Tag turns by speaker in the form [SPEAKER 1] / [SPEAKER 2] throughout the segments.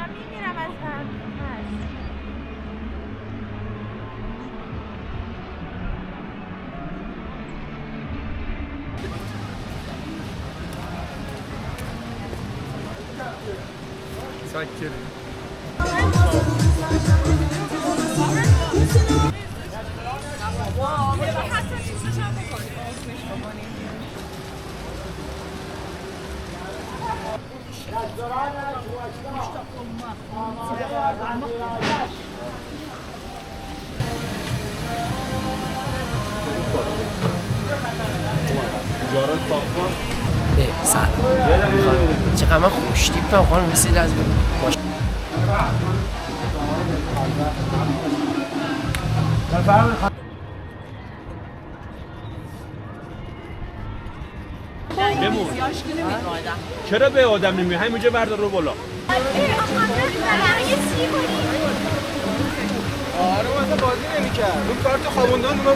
[SPEAKER 1] دارم میمیرم از هم
[SPEAKER 2] Sakin.
[SPEAKER 3] چقدر من خوشتیپم خانم مثل از باش
[SPEAKER 2] بمون چرا به آدم نمیگه همینجا بردار رو بالا
[SPEAKER 4] آره مثلا بازی نمی‌کرد اون کارت خوابوندان اونا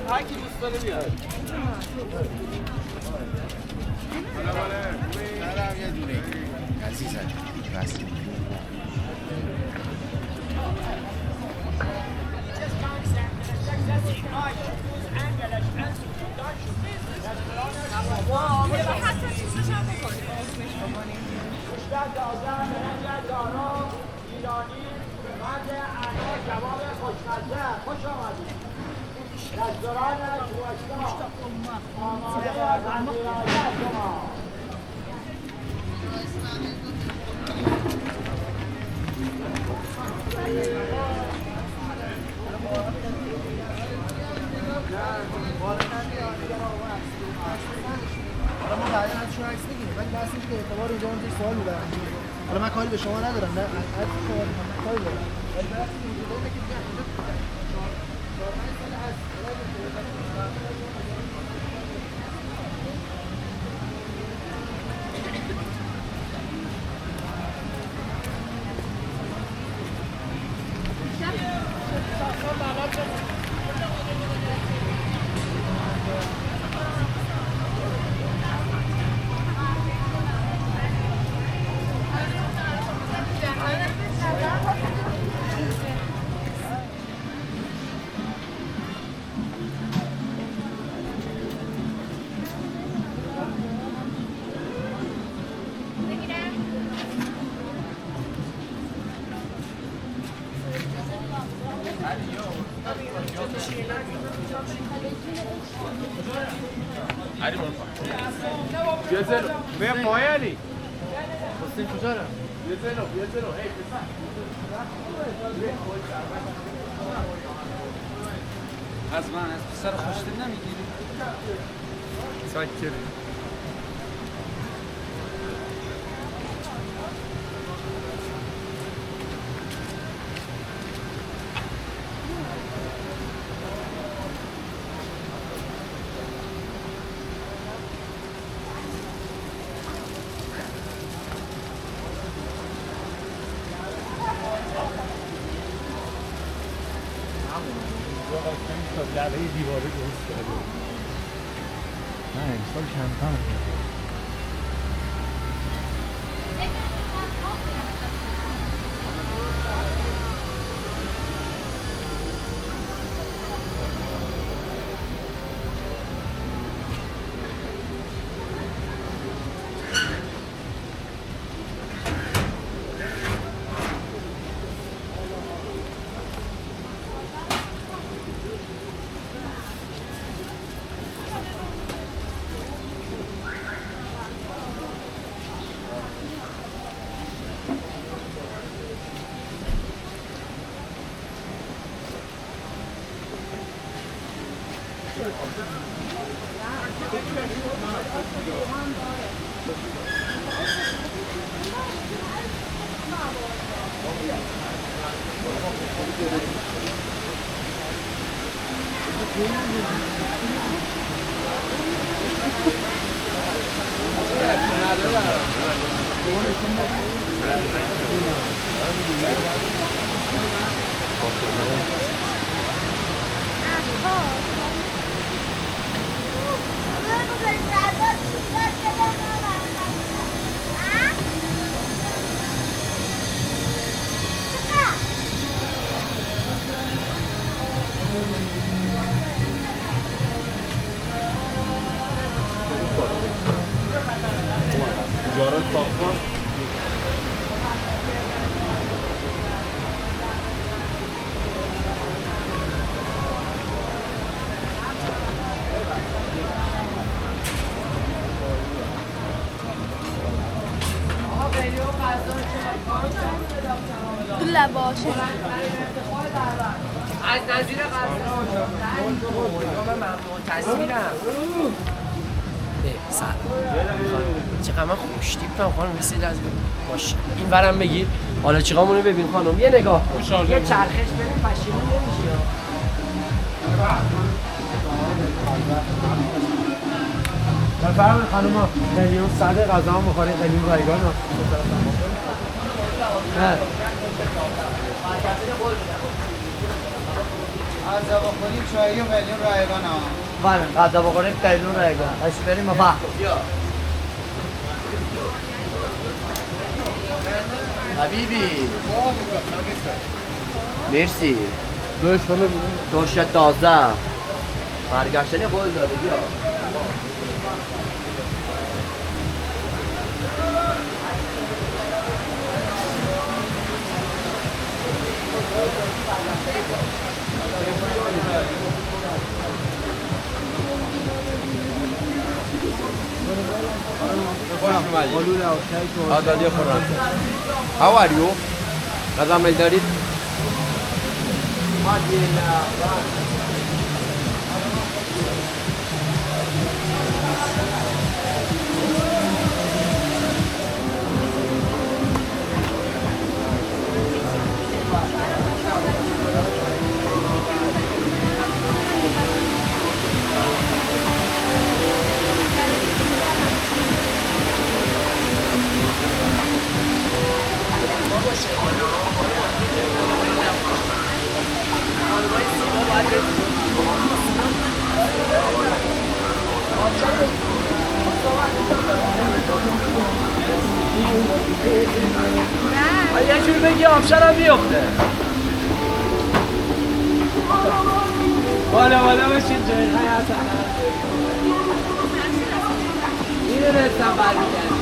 [SPEAKER 4] هرکی دوست داره بیاد
[SPEAKER 3] عزیزم بس
[SPEAKER 5] رستوران
[SPEAKER 4] حالا ما بعدا از شما عکس بگیریم ولی بحث اینه که اعتبار اینجا اون سوال میبرم حالا من کاری به شما ندارم نه از کاری دارم ولی بحث اینه که دیگه اینجا 4-5 سال هست
[SPEAKER 2] به پایانی
[SPEAKER 4] حسین کجا رفت؟
[SPEAKER 2] یه زنو هی پسر
[SPEAKER 6] از من از پسر خوشتر نمیگیری؟
[SPEAKER 2] ساکره لبه دیواره درست کرده نه امسال کمتر
[SPEAKER 1] لباشه
[SPEAKER 3] از نظیر قصد ممنون تصویرم سلام چقدر من خوشتیپم خانم مثل از باشه این ورم بگیر حالا چیقامونو ببین خانم یه نگاه کن یه چرخش ببین پشیمون نمیشی
[SPEAKER 4] بفرمایید خانوما قلیون صد غذا هم بخورید قلیون رایگان ها
[SPEAKER 5] غذا بخوریم چایی و قلیون رایگان ها
[SPEAKER 4] بله غذا بخوریم قلیون رایگان اش بریم مفا
[SPEAKER 3] حبیبی مرسی دوشت تازه برگشتنی قول داده بیا
[SPEAKER 6] آزادی فرانسه How are you? غذا میل دارید؟
[SPEAKER 3] یه جور بگی آبشرم بیفته بالا باشید جای حیات اینو رستم برمیگرد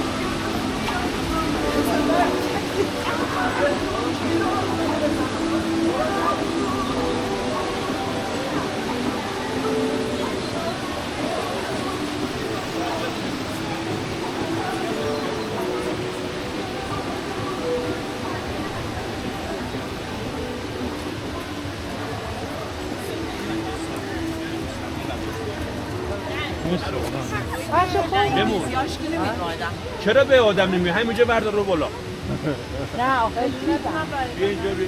[SPEAKER 6] بمون چرا به آدم نمیگه همینجا بردار رو بالا
[SPEAKER 1] نه آخه
[SPEAKER 6] بیا اینجا بیا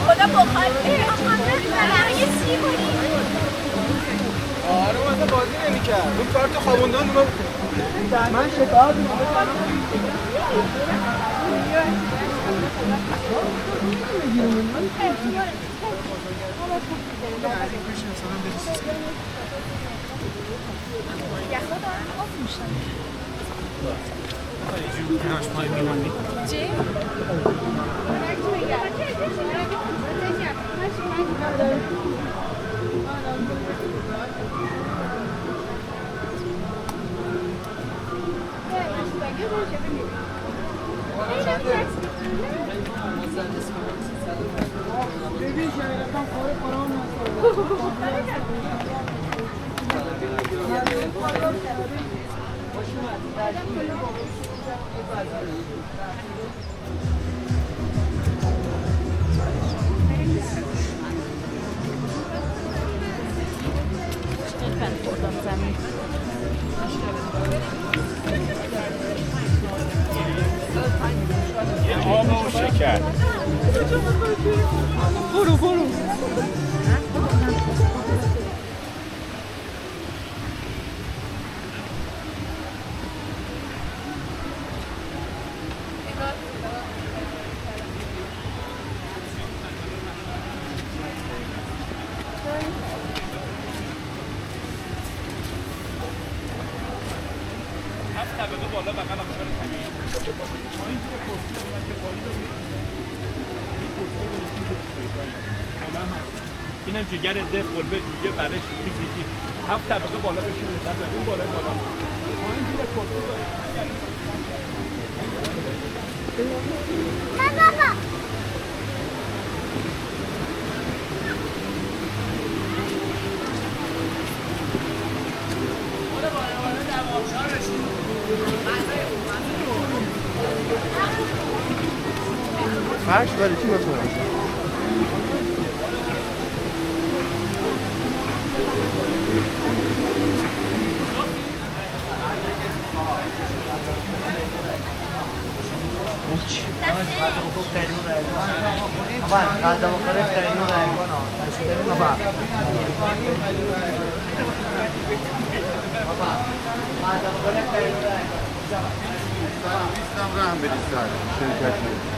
[SPEAKER 1] خدا بخواد یه سی کنی.
[SPEAKER 4] آره مثلا بازی نمی‌کرد. اون کارت خوابوندان من شکایت می‌کنم.
[SPEAKER 6] آب و شکر. برو. اینم جگر ده قلبه جوجه برش فیزیکی 7 طبقه بالا بشینه طبقه اون بالا پایین زیر کرسی
[SPEAKER 1] بابا
[SPEAKER 4] فرش برای چی بکنم؟ غذا بخوره ترینو رایگان
[SPEAKER 5] رحم بدید سر شرکتی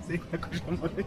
[SPEAKER 4] سیک نکشم باره